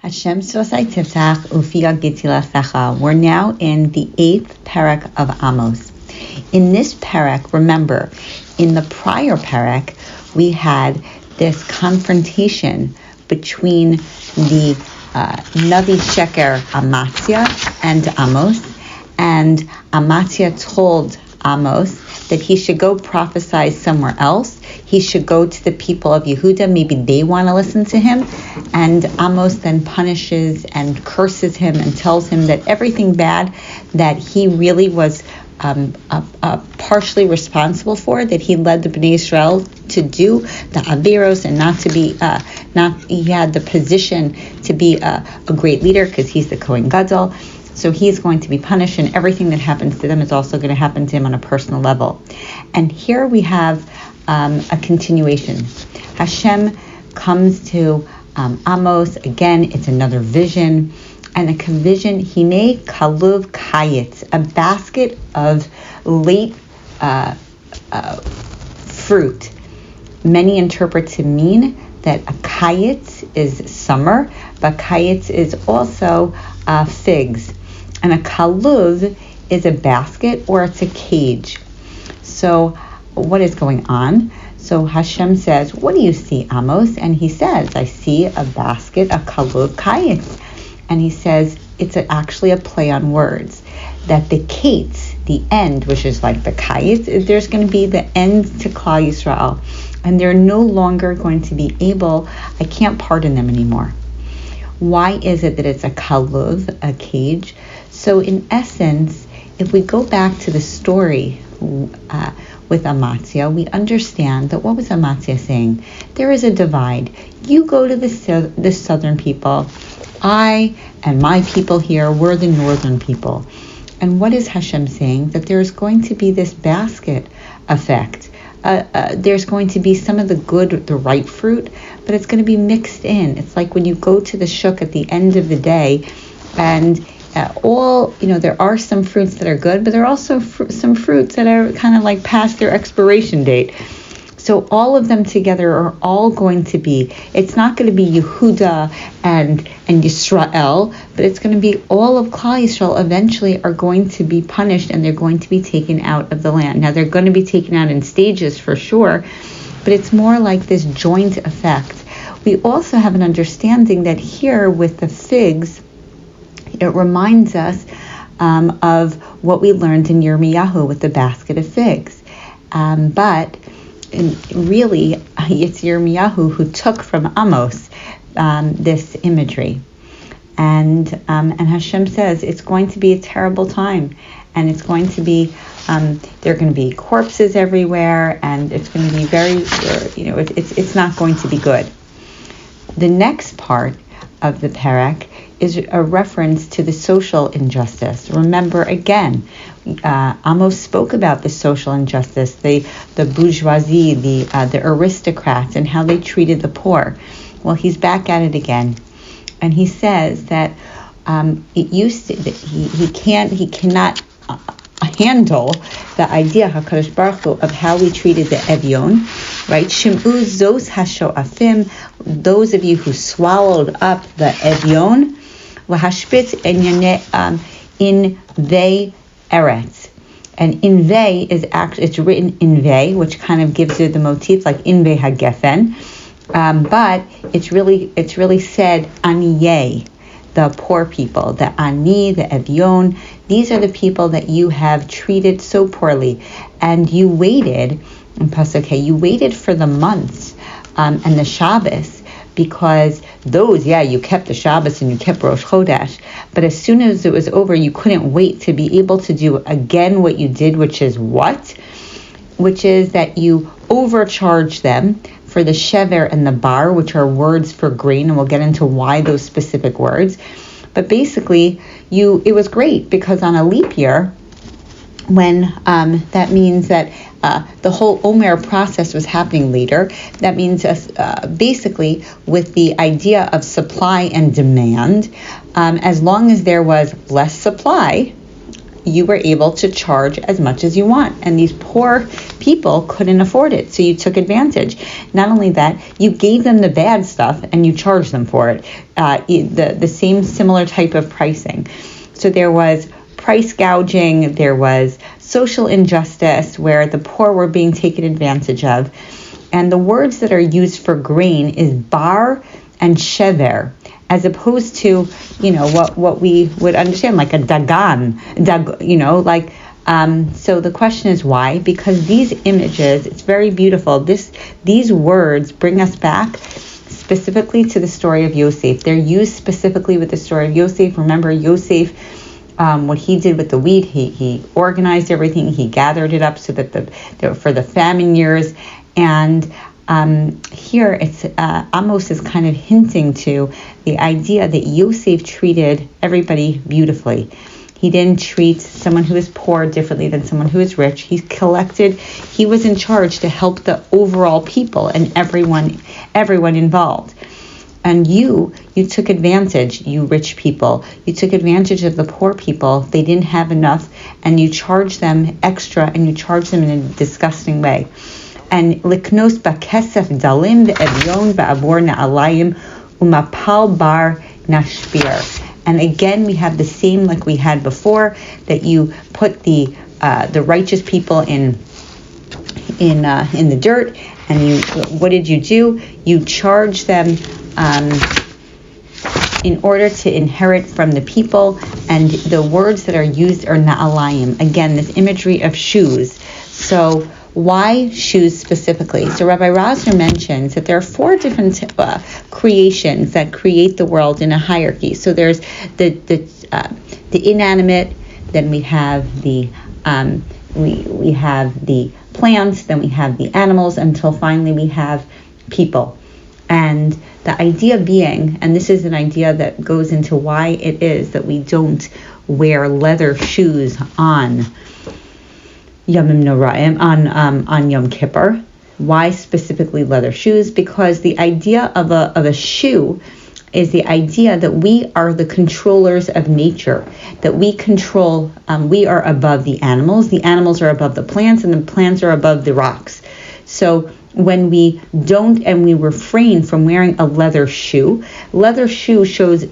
Hashem Sosai Tiftach Ufia Gitila Secha. We're now in the 8th parak of Amos. In this parak, remember, in the prior parak, we had this confrontation between the Navi Sheker Amatzia and Amos, and Amatzia told Amos that he should go prophesy somewhere else. He should go to the people of Yehuda. Maybe they want to listen to him. And Amos then punishes and curses him and tells him that everything bad that he really was partially responsible for, that he led the Bnei Israel to do, the Averos, and not to be, he had the position to be a great leader because he's the Kohen Gadol. So he's going to be punished, and everything that happens to them is also going to happen to him on a personal level. And here we have a continuation. Hashem comes to Amos. Again, it's another vision. And a vision, Hine Kaluv Kayitz, a basket of late fruit. Many interpret to mean that a kayitz is summer, but kayitz is also figs. And a kaluv is a basket, or it's a cage. So what is going on? So Hashem says, what do you see, Amos? And he says, I see a basket, a kaluv kayitz. And he says, it's actually a play on words. That the kates, the end, which is like the kayitz, there's going to be the end to Klal Yisrael. And they're no longer going to be able, I can't pardon them anymore. Why is it that it's a kaluv, a cage? So in essence, if we go back to the story with Amatzia, we understand that what was Amatzia saying? There is a divide. You go to the southern people. I and my people here, we're the northern people. And what is Hashem saying? That there's going to be this basket effect. There's going to be some of the good, the right fruit, but it's going to be mixed in. It's like when you go to the shuk at the end of the day, and there are some fruits that are good, but there are also some fruits that are kind of like past their expiration date. So all of them together are all going to be, it's not going to be Yehuda and Yisrael, but it's going to be all of Klal Yisrael eventually are going to be punished, and they're going to be taken out of the land. Now they're going to be taken out in stages for sure, but it's more like this joint effect. We also have an understanding that here with the figs, it reminds us of what we learned in Yirmiyahu with the basket of figs. But really, it's Yirmiyahu who took from Amos this imagery. And Hashem says it's going to be a terrible time. And it's going to be, there are going to be corpses everywhere, and it's going to be very, it's not going to be good. The next part of the parak is a reference to the social injustice. Remember, again, Amos spoke about the social injustice, the bourgeoisie, the aristocrats, and how they treated the poor. Well, he's back at it again, and he says that it used to that he cannot handle the idea HaKadosh Baruch Hu of how we treated the Evyon, right? Shim'u zos hasho'afim, those of you who swallowed up the Evyon, lahashpit in vei eretz. And in vei is actually, it's written in vei, which kind of gives you the motif like in vei hagefen, but it's really said aniyeh, the poor people, the ani, the evyon. These are the people that you have treated so poorly, and you waited. In Pasuk, you waited for the months and the Shabbos, because those, you kept the Shabbos and you kept Rosh Chodesh, but as soon as it was over, you couldn't wait to be able to do again what you did, which is what? Which is that you overcharged them for the shever and the bar, which are words for grain, and we'll get into why those specific words. But basically, it was great, because on a leap year, when that means that the whole Omer process was happening later. That means basically with the idea of supply and demand, as long as there was less supply, you were able to charge as much as you want. And these poor people couldn't afford it, so you took advantage. Not only that, you gave them the bad stuff and you charged them for it. The same similar type of pricing. So there was price gouging, there was social injustice where the poor were being taken advantage of. And the words that are used for grain is bar and shever, as opposed to, what we would understand, like a dagan, so the question is why? Because these images, it's very beautiful. These words bring us back specifically to the story of Yosef. They're used specifically with the story of Yosef. Remember, Yosef, what he did with the wheat, he organized everything, he gathered it up so that for the famine years. And here it's Amos is kind of hinting to the idea that Yosef treated everybody beautifully. He didn't treat someone who is poor differently than someone who is rich. He was in charge to help the overall people and everyone involved. And you took advantage, you rich people. You took advantage of the poor people. They didn't have enough, and you charged them extra, and you charged them in a disgusting way. And liknos bakesef dalim ve'evyon ve'avor na'alayim umapal bar nashbir. And again, we have the same like we had before, that you put the righteous people in the dirt, and what did you do? You charged them in order to inherit from the people, and the words that are used are na'alayim. Again, this imagery of shoes. So why shoes specifically? So Rabbi Rosner mentions that there are 4 different creations that create the world in a hierarchy. So there's the inanimate, then we have the we have the plants, then we have the animals, until finally we have people. And the idea being, and this is an idea that goes into why it is that we don't wear leather shoes on Yomim Noraim, on Yom Kippur. Why specifically leather shoes? Because the idea of a shoe is the idea that we are the controllers of nature, that we control, we are above the animals are above the plants, and the plants are above the rocks. So when we don't and we refrain from wearing a leather shoes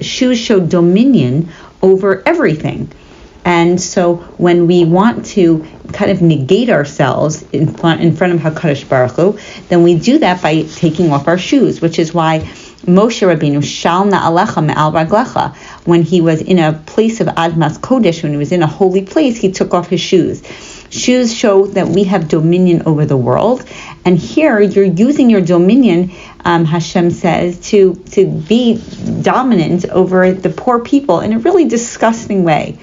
show dominion over everything. And so when we want to kind of negate ourselves in front of HaKadosh Baruch Hu, then we do that by taking off our shoes, which is why Moshe Rabbeinu, Shal Na'alecha Me'al Raglecha, when he was in a place of Admas Kodesh, when he was in a holy place, he took off his shoes. Shoes show that we have dominion over the world. And here you're using your dominion, Hashem says, to be dominant over the poor people in a really disgusting way.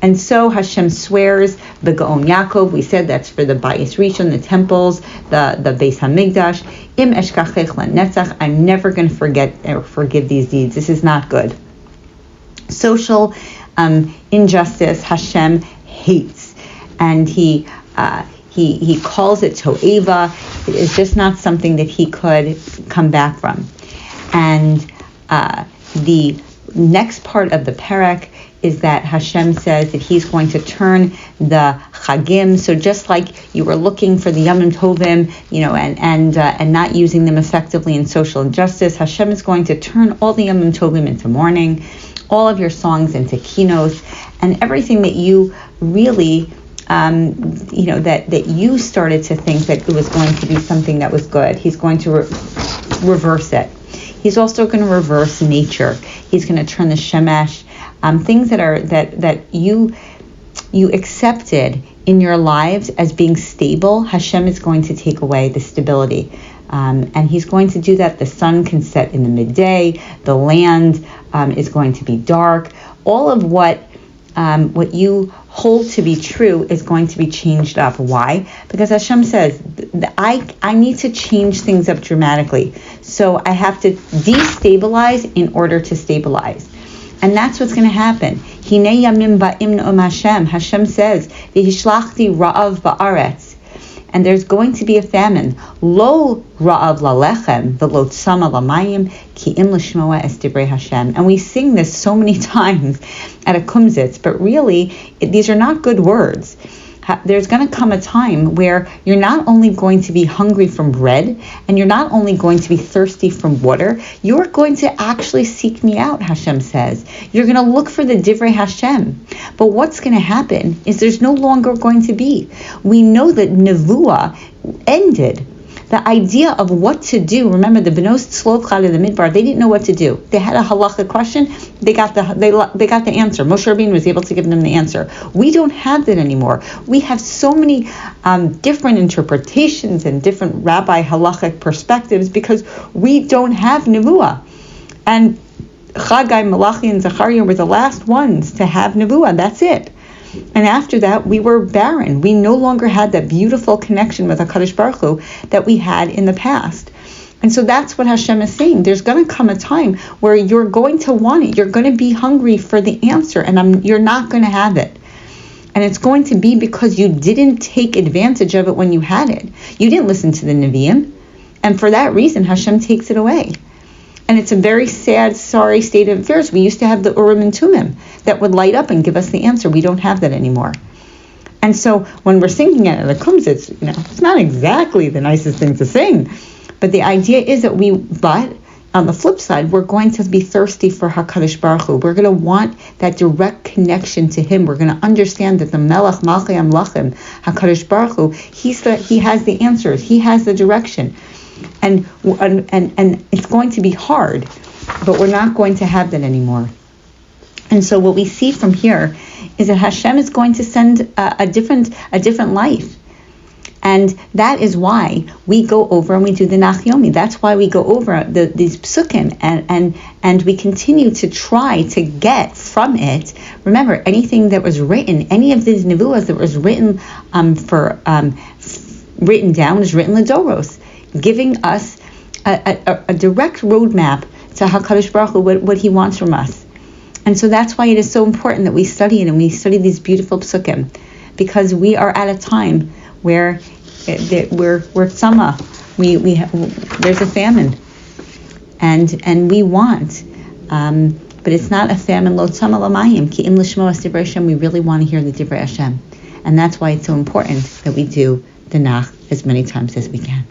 And so Hashem swears, Begaon Yaakov, we said that's for the Bayis Rishon, the temples, the Beis HaMikdash, Im Eshkachech LaNetzach, I'm never going to forget or forgive these deeds. This is not good. Social injustice, Hashem hates. And he calls it To'eva. It is just not something that he could come back from. And the next part of the parak is that Hashem says that he's going to turn the Chagim. So just like you were looking for the Yomim Tovim, and not using them effectively in social injustice, Hashem is going to turn all the Yomim Tovim into mourning, all of your songs into kinos, and everything that you really, that you started to think that it was going to be something that was good. He's going to reverse it. He's also going to reverse nature. He's going to turn the Shemesh, things that are that you accepted in your lives as being stable. Hashem is going to take away the stability, and He's going to do that. The sun can set in the midday. The land is going to be dark. All of what you hold to be true is going to be changed up. Why? Because Hashem says, I need to change things up dramatically. So I have to destabilize in order to stabilize. And that's what's going to happen. Hinei yamim ba'im no'om Hashem. Hashem says, V'hishlachti ra'av ba'aretz. and there's going to be a famine. Lo ra'av lalechem v'lo tzama lamayim ki im l'shmoa es divrei Hashem. And we sing this so many times at a kumzitz, but really, these are not good words. There's going to come a time where you're not only going to be hungry from bread, and you're not only going to be thirsty from water, you're going to actually seek me out, Hashem says. You're going to look for the Divrei Hashem. But what's going to happen is there's no longer going to be. We know that Nevuah ended. The idea of what to do. Remember, the Benos Tzlov in the Midbar, they didn't know what to do. They had a halacha question. They got the answer. Moshe Rabbeinu was able to give them the answer. We don't have that anymore. We have so many different interpretations and different rabbi halachic perspectives because we don't have Nevuah. And Chagai, Malachi, and Zechariah were the last ones to have Nevuah. That's it. And after that, we were barren. We no longer had that beautiful connection with HaKadosh Baruch Hu that we had in the past. And so that's what Hashem is saying. There's going to come a time where you're going to want it. You're going to be hungry for the answer, and you're not going to have it. And it's going to be because you didn't take advantage of it when you had it. You didn't listen to the Nevi'im. And for that reason, Hashem takes it away. And it's a very sad, sorry state of affairs. We used to have the Urim and Tumim that would light up and give us the answer. We don't have that anymore. And so when we're singing it at the Kumzitz, it's not exactly the nicest thing to sing. But the idea is that but on the flip side, we're going to be thirsty for HaKadosh Baruch Hu. We're going to want that direct connection to Him. We're going to understand that the Melech Malchei Amlachim, HaKadosh Baruch Hu, He has the answers. He has the direction. And it's going to be hard, but we're not going to have that anymore. And so what we see from here is that Hashem is going to send a different life. And that is why we go over and we do the Nach Yomi. That's why we go over these psukim and we continue to try to get from it. Remember, anything that was written, any of these nevuahs that was written written down is written l'doros, giving us a direct roadmap to HaKadosh Baruch Hu, what He wants from us. And so that's why it is so important that we study it and we study these beautiful psukim, because we are at a time where we're tzama, there's a famine, and we want, but it's not a famine lo tzama lamayim ki im l'shmoas divrei Hashem. We really want to hear the divrei Hashem, and that's why it's so important that we do the Nach as many times as we can.